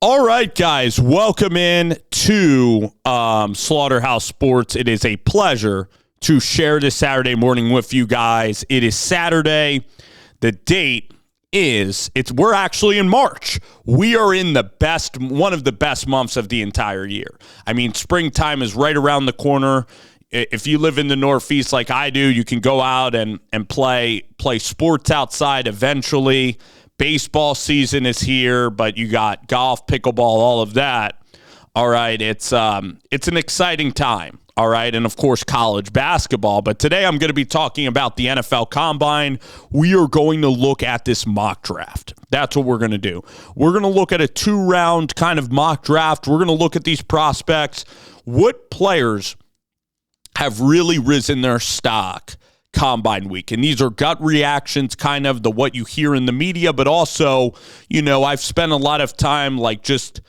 All right, guys, welcome in to Slaughterhouse Sports. It is a pleasure to share this Saturday morning with you guys. It is Saturday. The date is, we're actually in March. We are in one of the best months of the entire year. I mean, springtime is right around the corner. If you live in the Northeast like I do, you can go out and play sports outside eventually. Baseball season is here, but you got golf, pickleball, all of that. All right, it's an exciting time. All right, and of course, college basketball. But today I'm going to be talking about the NFL Combine. We are going to look at this mock draft. That's what we're going to do. We're going to look at a 2-round kind of mock draft. We're going to look at these prospects. What players have really risen their stock Combine week? And these are gut reactions, kind of what you hear in the media, but also, I've spent a lot of time just,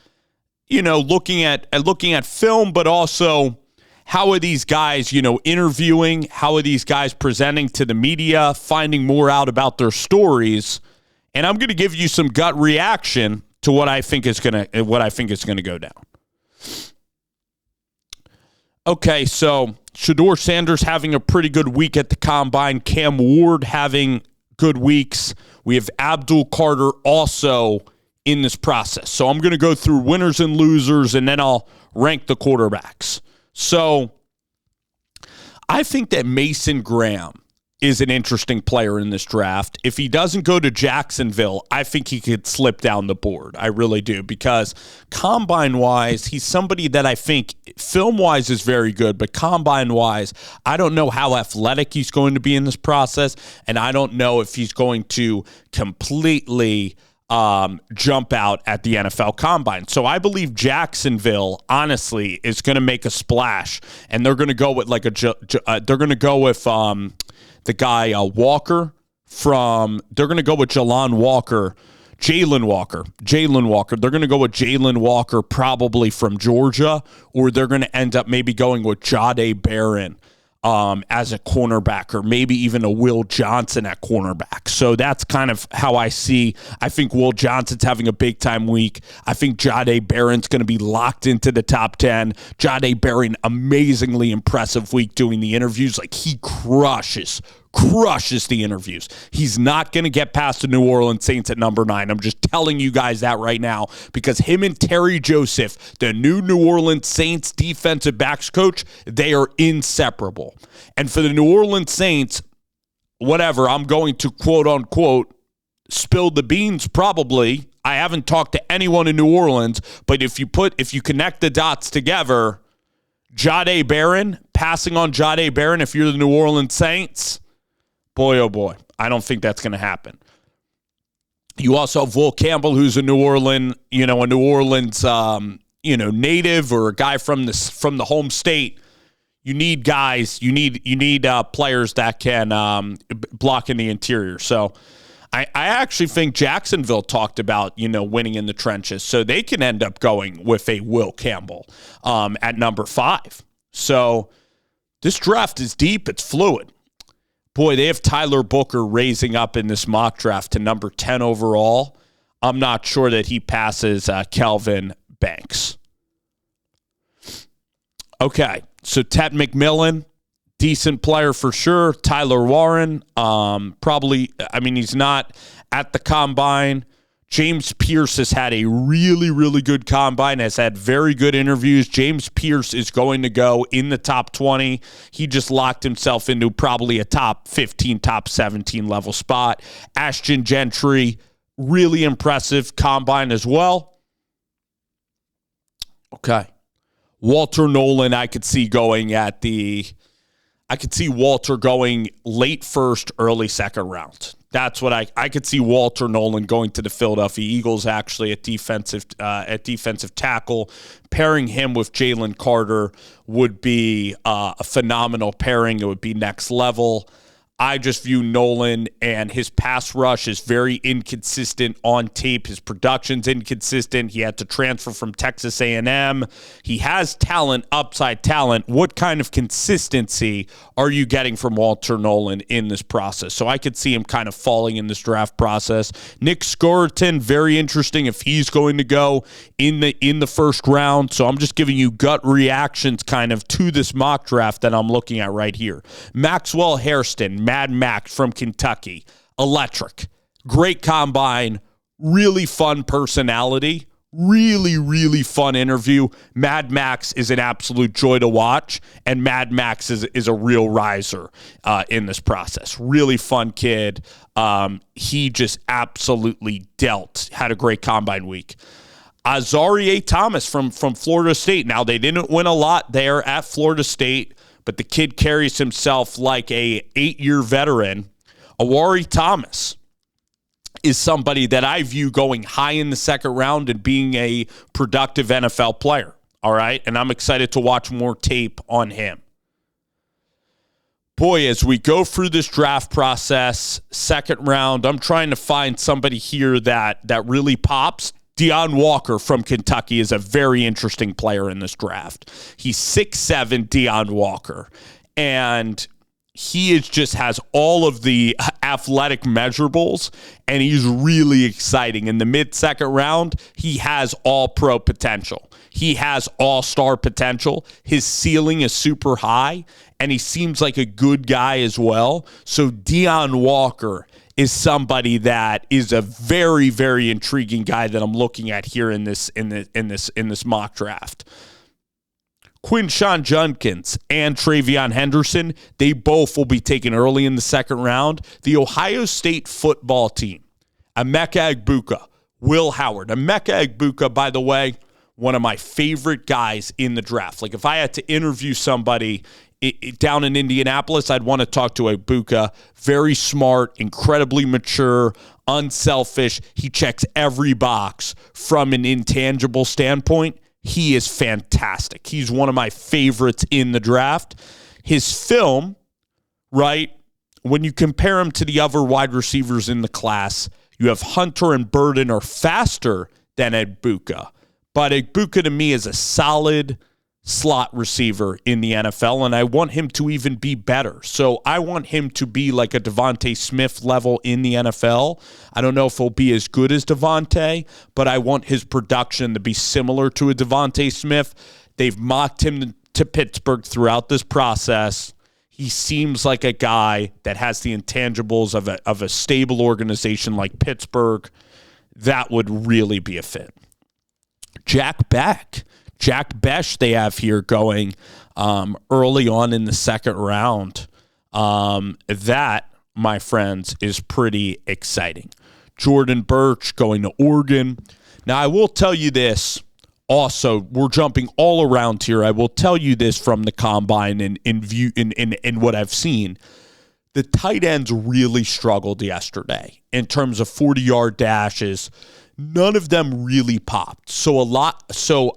looking at film, but also how are these guys, interviewing? How are these guys presenting to the media, finding more out about their stories? And I'm going to give you some gut reaction to what I think is going to go down. Okay, so Shedeur Sanders having a pretty good week at the Combine. Cam Ward having good weeks. We have Abdul Carter also in this process. So I'm going to go through winners and losers, and then I'll rank the quarterbacks. So I think that Mason Graham is an interesting player in this draft. If he doesn't go to Jacksonville, I think he could slip down the board. I really do, because Combine-wise, he's somebody that I think film-wise is very good, but Combine-wise, I don't know how athletic he's going to be in this process, and I don't know if he's going to completely jump out at the NFL Combine. So I believe Jacksonville, honestly, is going to make a splash, and they're going to go with the guy Walker they're going to go with Jalen Walker. They're going to go with Jalen Walker probably from Georgia, or they're going to end up maybe going with Jahdae Barron as a cornerback, or maybe even a Will Johnson at cornerback. So that's kind of how I see. I think Will Johnson's having a big-time week. I think Jahdae Barron's going to be locked into the top 10. Jahdae Barron, amazingly impressive week doing the interviews. He crushes the interviews. He's not going to get past the New Orleans Saints at number 9. I'm just telling you guys that right now, because him and Terry Joseph, the new New Orleans Saints defensive backs coach, they are inseparable. And for the New Orleans Saints, whatever, I'm going to quote unquote spill the beans probably. I haven't talked to anyone in New Orleans, but if you connect the dots together, Jahdae Barron, passing on Jahdae Barron, if you're the New Orleans Saints, boy, oh boy, I don't think that's going to happen. You also have Will Campbell, who's a New Orleans, native, or a guy from the home state. You need guys. You need players that can block in the interior. So I actually think Jacksonville talked about winning in the trenches, so they can end up going with a Will Campbell at number 5. So this draft is deep. It's fluid. Boy, they have Tyler Booker raising up in this mock draft to number 10 overall. I'm not sure that he passes Kelvin Banks. Okay, so Ted McMillan, decent player for sure. Tyler Warren, he's not at the Combine. James Pierce has had a really, really good Combine, has had very good interviews. James Pierce is going to go in the top 20. He just locked himself into probably a top 15, top 17 level spot. Ashton Gentry, really impressive Combine as well. Okay. Walter Nolan, I could see Walter going late first, early second round. That's what I could see Walter Nolan going to the Philadelphia Eagles, actually, at defensive tackle. Pairing him with Jalen Carter would be a phenomenal pairing. It would be next level. I just view Nolan and his pass rush is very inconsistent on tape. His production's inconsistent. He had to transfer from Texas A&M. He has talent, upside talent. What kind of consistency are you getting from Walter Nolan in this process? So I could see him kind of falling in this draft process. Nick Scoreton, very interesting if he's going to go in the first round. So I'm just giving you gut reactions kind of to this mock draft that I'm looking at right here. Maxwell Hairston, Mad Max from Kentucky. Electric. Great combine. Really fun personality. Really, really fun interview. Mad Max is an absolute joy to watch, and Mad Max is a real riser in this process. Really fun kid. He just absolutely dealt. Had a great combine week. Azareye'h Thomas from Florida State. Now, they didn't win a lot there at Florida State, but the kid carries himself like a 8-year veteran. Emmanwori Thomas is somebody that I view going high in the second round and being a productive NFL player, all right? And I'm excited to watch more tape on him. Boy, as we go through this draft process, second round, I'm trying to find somebody here that really pops. Deion Walker from Kentucky is a very interesting player in this draft. He's 6'7", Deion Walker, and he just has all of the athletic measurables, and he's really exciting. In the mid-second round, he has all-pro potential. He has all-star potential. His ceiling is super high, and he seems like a good guy as well. So Deion Walker is somebody that is a very, very intriguing guy that I'm looking at here in this mock draft. Quinshawn Judkins and Travion Henderson, they both will be taken early in the second round. The Ohio State football team, Emeka Egbuka, Will Howard. Emeka Egbuka, by the way, one of my favorite guys in the draft. Like if I had to interview somebody down in Indianapolis, I'd want to talk to Egbuka. Very smart, incredibly mature, unselfish. He checks every box from an intangible standpoint. He is fantastic. He's one of my favorites in the draft. His film, right, when you compare him to the other wide receivers in the class, you have Hunter and Burden are faster than Egbuka. But Egbuka to me is a solid slot receiver in the NFL, and I want him to even be better. So I want him to be like a Devontae Smith level in the NFL. I don't know if he'll be as good as Devontae, but I want his production to be similar to a Devontae Smith. They've mocked him to Pittsburgh throughout this process. He seems like a guy that has the intangibles of a stable organization like Pittsburgh. That would really be a fit. Jack Besh they have here going early on in the second round. That, my friends, is pretty exciting. Jordan Birch going to Oregon. Now, I will tell you this. Also, we're jumping all around here. I will tell you this from the combine and in what I've seen. The tight ends really struggled yesterday in terms of 40-yard dashes. None of them really popped. So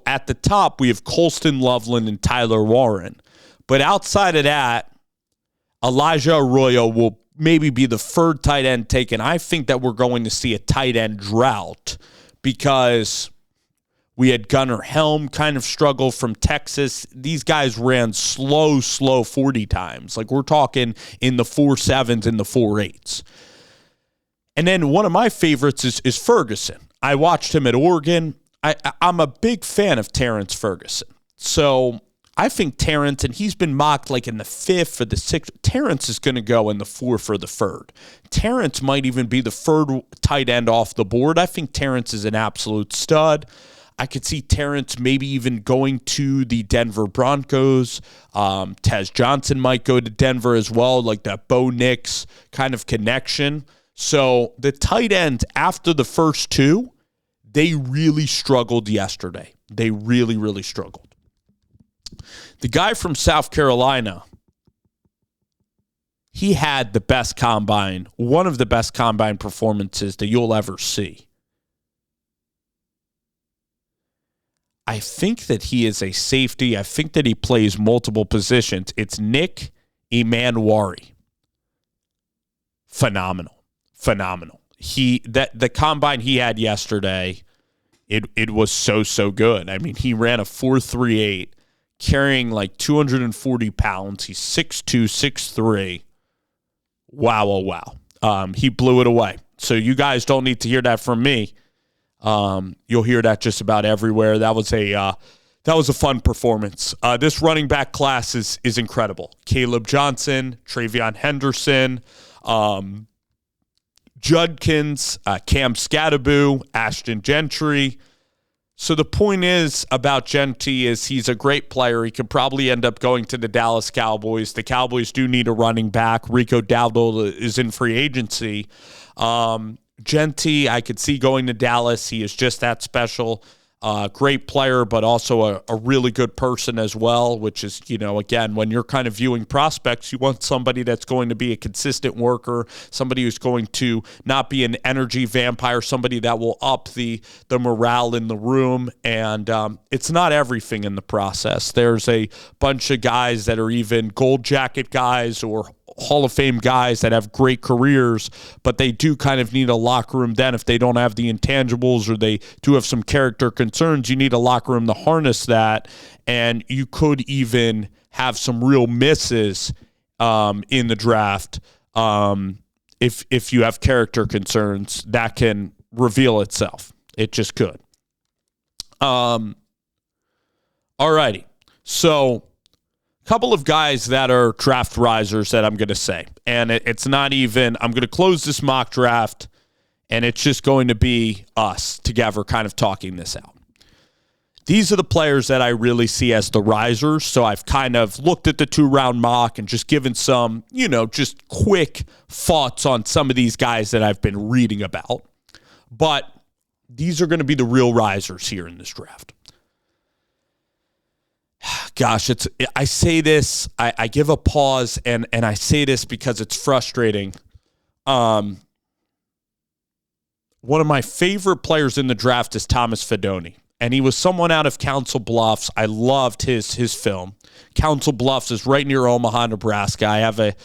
at the top, we have Colston Loveland and Tyler Warren. But outside of that, Elijah Arroyo will maybe be the third tight end taken. I think that we're going to see a tight end drought because we had Gunnar Helm kind of struggle from Texas. These guys ran slow 40 times. Like we're talking in the 4.7s and the 4.8s. And then one of my favorites is Ferguson. I watched him at Oregon. I'm a big fan of Terrence Ferguson. So I think Terrence, and he's been mocked like in the 5th or the 6th. Terrence is going to go in the 4th or the 3rd. Terrence might even be the 3rd tight end off the board. I think Terrence is an absolute stud. I could see Terrence maybe even going to the Denver Broncos. Tez Johnson might go to Denver as well, like that Bo Nix kind of connection. So the tight ends after the first two, they really struggled yesterday. They really, really struggled. The guy from South Carolina, he had the best combine, one of the best combine performances that you'll ever see. I think that he is a safety. I think that he plays multiple positions. It's Nick Emmanwori. phenomenal. The combine he had yesterday, it was so good. I mean, he ran a 4.38, carrying like 240 pounds. He's 6'2", 6'3". Wow. He blew it away. So you guys don't need to hear that from me. You'll hear that just about everywhere. That was a fun performance. This running back class is incredible. Caleb Johnson, Travion Henderson, Judkins, Cam Scattaboo, Ashton Gentry. So the point is about Gentry is he's a great player. He could probably end up going to the Dallas Cowboys. The Cowboys do need a running back. Rico Dowdle is in free agency. Gentry, I could see going to Dallas. He is just that special. Great player, but also a really good person as well, which is, again, when you're kind of viewing prospects, you want somebody that's going to be a consistent worker, somebody who's going to not be an energy vampire, somebody that will up the morale in the room. And it's not everything in the process. There's a bunch of guys that are even gold jacket guys or Hall of Fame guys that have great careers, but they do kind of need a locker room then. If they don't have the intangibles or they do have some character concerns, you need a locker room to harness that. And you could even have some real misses in the draft if you have character concerns. That can reveal itself. It just could. All righty. So couple of guys that are draft risers that I'm going to say. And it's not even, I'm going to close this mock draft, and it's just going to be us together kind of talking this out. These are the players that I really see as the risers. So I've kind of looked at the 2-round mock and just given some, just quick thoughts on some of these guys that I've been reading about. But these are going to be the real risers here in this draft. Gosh, I say this, I give a pause, and I say this because it's frustrating. One of my favorite players in the draft is Thomas Fidone, and he was someone out of Council Bluffs. I loved his film. Council Bluffs is right near Omaha, Nebraska. I have a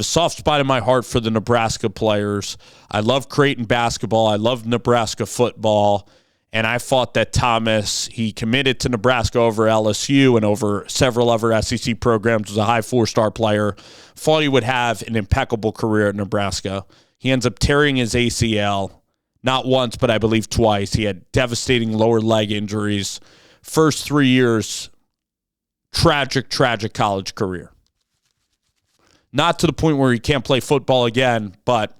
soft spot in my heart for the Nebraska players. I love Creighton basketball. I love Nebraska football. And I thought that Thomas, he committed to Nebraska over LSU and over several other SEC programs, was a high 4-star player. Thought he would have an impeccable career at Nebraska. He ends up tearing his ACL, not once, but I believe twice. He had devastating lower leg injuries. First 3 years, tragic college career. Not to the point where he can't play football again, but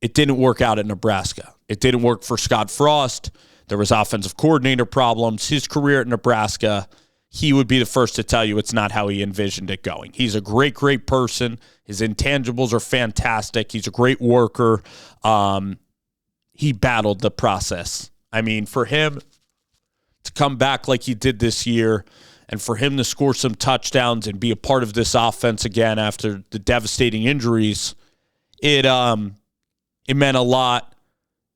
it didn't work out at Nebraska. It didn't work for Scott Frost. There was offensive coordinator problems. His career at Nebraska, he would be the first to tell you it's not how he envisioned it going. He's a great person. His intangibles are fantastic. He's a great worker. He battled the process. I mean, for him to come back like he did this year and for him to score some touchdowns and be a part of this offense again after the devastating injuries, it meant a lot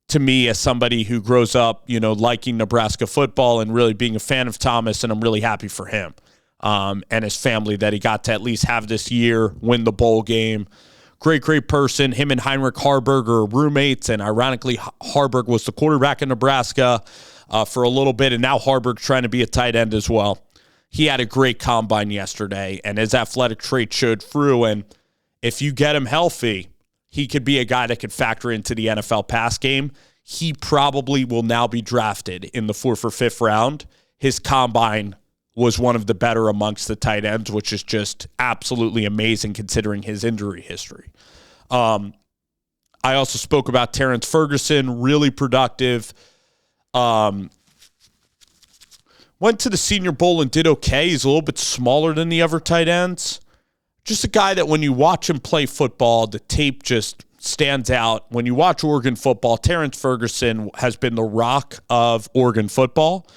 to me as somebody who grows up, liking Nebraska football and really being a fan of Thomas, and I'm really happy for him and his family that he got to at least have this year, win the bowl game. Great person. Him and Heinrich Harburg are roommates, and ironically, Harburg was the quarterback in Nebraska for a little bit, and now Harburg's trying to be a tight end as well. He had a great combine yesterday, and his athletic trait showed through, and if you get him healthy, he could be a guy that could factor into the NFL pass game. He probably will now be drafted in the 4th or 5th round. His combine was one of the better amongst the tight ends, which is just absolutely amazing considering his injury history. I also spoke about Terrence Ferguson, really productive. Went to the Senior Bowl and did okay. He's a little bit smaller than the other tight ends. Just a guy that when you watch him play football, the tape just stands out. When you watch Oregon football, Terrence Ferguson has been the rock of Oregon football.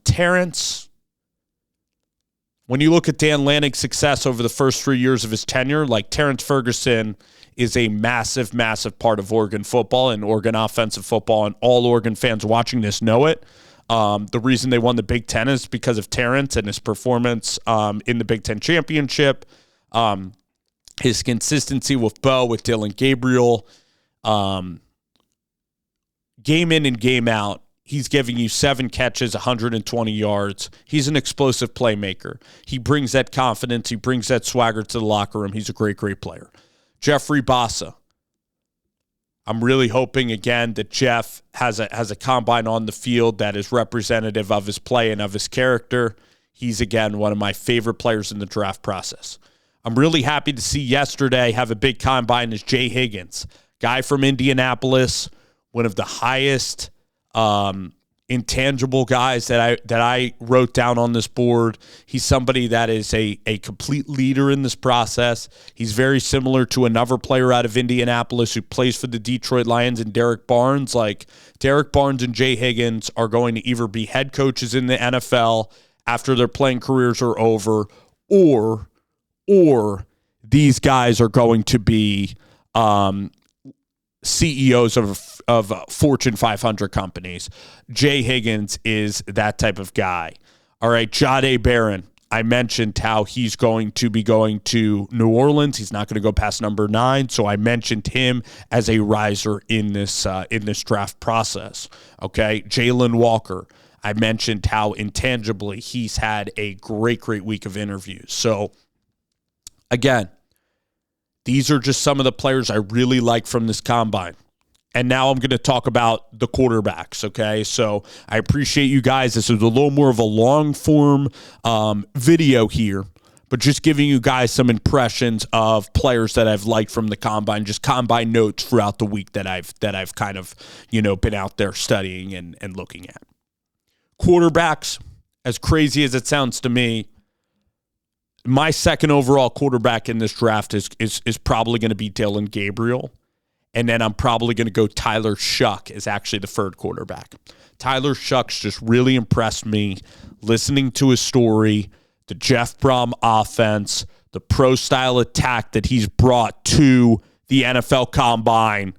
Terrence, when you look at Dan Lanning's success over the first 3 years of his tenure, like Terrence Ferguson is a massive part of Oregon football and Oregon offensive football, and all Oregon fans watching this know it. The reason they won the Big Ten is because of Terrence and his performance in the Big Ten championship. His consistency with Bo, with Dylan Gabriel, game in and game out, he's giving you 7 catches, 120 yards. He's an explosive playmaker. He brings that confidence. He brings that swagger to the locker room. He's a great, great player. Jeffrey Bassa. I'm really hoping, again, that Jeff has a combine on the field that is representative of his play and of his character. He's, again, one of my favorite players in the draft process. I'm really happy to see yesterday have a big combine is Jay Higgins, guy from Indianapolis, one of the highest intangible guys that I wrote down on this board. He's somebody that is a complete leader in this process. He's very similar to another player out of Indianapolis who plays for the Detroit Lions and Derek Barnes. Like, Derek Barnes and Jay Higgins are going to either be head coaches in the NFL after their playing careers are over, or these guys are going to be CEOs of Fortune 500 companies. Jay Higgins is that type of guy. All right, Jahdae Barron. I mentioned how he's going to be going to New Orleans. He's not going to go past number 9, so I mentioned him as a riser in this draft process. Okay, Jalen Walker. I mentioned how intangibly he's had a great, great week of interviews. So, again, these are just some of the players I really like from this combine. And now I'm going to talk about the quarterbacks, okay? So I appreciate you guys. This is a little more of a long-form video here, but just giving you guys some impressions of players that I've liked from the combine, just combine notes throughout the week that I've kind of, been out there studying and looking at. Quarterbacks, as crazy as it sounds to me, my second overall quarterback in this draft is probably going to be Dylan Gabriel. And then I'm probably going to go Tyler Shuck as actually the third quarterback. Tyler Shuck's just really impressed me listening to his story, the Jeff Brom offense, the pro-style attack that he's brought to the NFL Combine.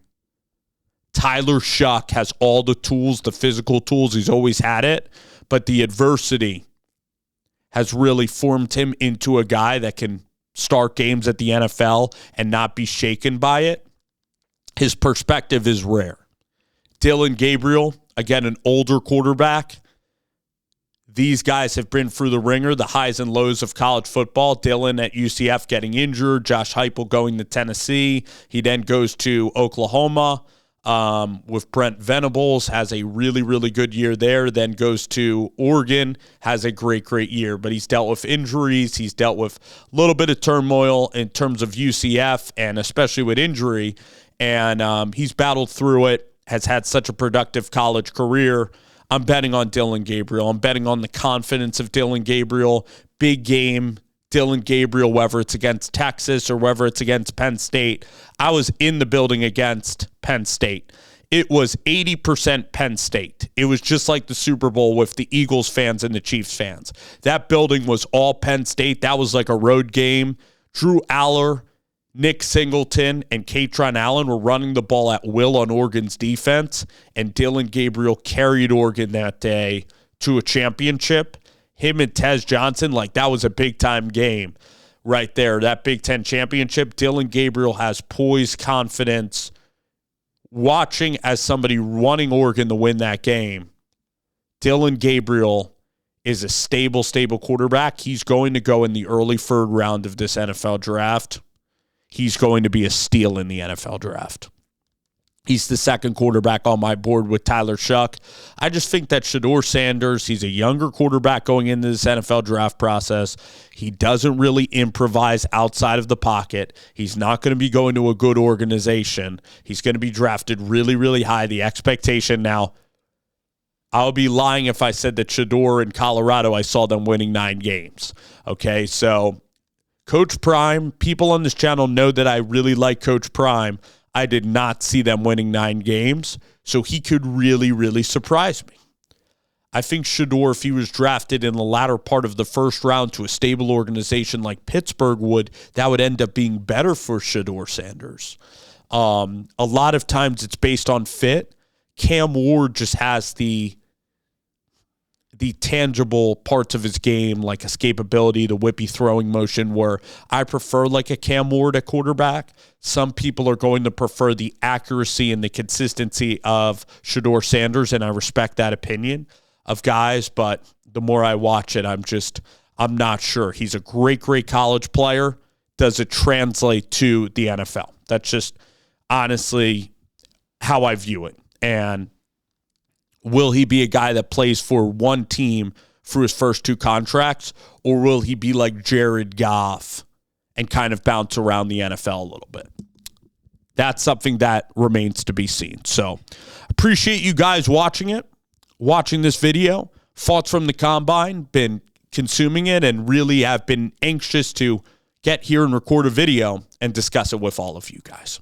Tyler Shuck has all the tools, the physical tools. He's always had it. But the adversity has really formed him into a guy that can start games at the NFL and not be shaken by it. His perspective is rare. Dylan Gabriel, again, an older quarterback. These guys have been through the ringer, the highs and lows of college football. Dylan at UCF getting injured. Josh Heupel going to Tennessee. He then goes to Oklahoma with Brent Venables, has a really, really good year there, then goes to Oregon, has a great, great year. But he's dealt with injuries. He's dealt with a little bit of turmoil in terms of UCF and especially with injury. And he's battled through it, has had such a productive college career. I'm betting on Dylan Gabriel. I'm betting on the confidence of Dylan Gabriel. Big game, Dylan Gabriel, whether it's against Texas or whether it's against Penn State. I was in the building against Penn State. It was 80% Penn State. It was just like the Super Bowl with the Eagles fans and the Chiefs fans. That building was all Penn State. That was like a road game. Drew Aller, Nick Singleton, and Katron Allen were running the ball at will on Oregon's defense, and Dylan Gabriel carried Oregon that day to a championship. Him and Tez Johnson, like, that was a big-time game right there, that Big Ten championship. Dylan Gabriel has poise, confidence. Watching as somebody running Oregon to win that game, Dylan Gabriel is a stable quarterback. He's going to go in the early third round of this NFL draft. He's going to be a steal in the NFL draft. He's the second quarterback on my board with Tyler Shuck. I just think that Shedeur Sanders, he's a younger quarterback going into this NFL draft process. He doesn't really improvise outside of the pocket. He's not going to be going to a good organization. He's going to be drafted really, really high. The expectation now, I would be lying if I said that Shedeur in Colorado, I saw them winning 9 games. Okay, so Coach Prime, people on this channel know that I really like Coach Prime. I did not see them winning 9 games, so he could really, really surprise me. I think Shedeur, if he was drafted in the latter part of the first round to a stable organization like Pittsburgh that would end up being better for Shedeur Sanders. A lot of times it's based on fit. Cam Ward just has the the tangible parts of his game, like escapability, the whippy throwing motion, where I prefer like a Cam Ward at quarterback. Some people are going to prefer the accuracy and the consistency of Shedeur Sanders, and I respect that opinion of guys, but the more I watch it, I'm not sure. He's a great, great college player. Does it translate to the NFL? That's just honestly how I view it. And will he be a guy that plays for one team for his first 2 contracts, or will he be like Jared Goff and kind of bounce around the NFL a little bit? That's something that remains to be seen. So appreciate you guys watching this video. Thoughts from the Combine, been consuming it and really have been anxious to get here and record a video and discuss it with all of you guys.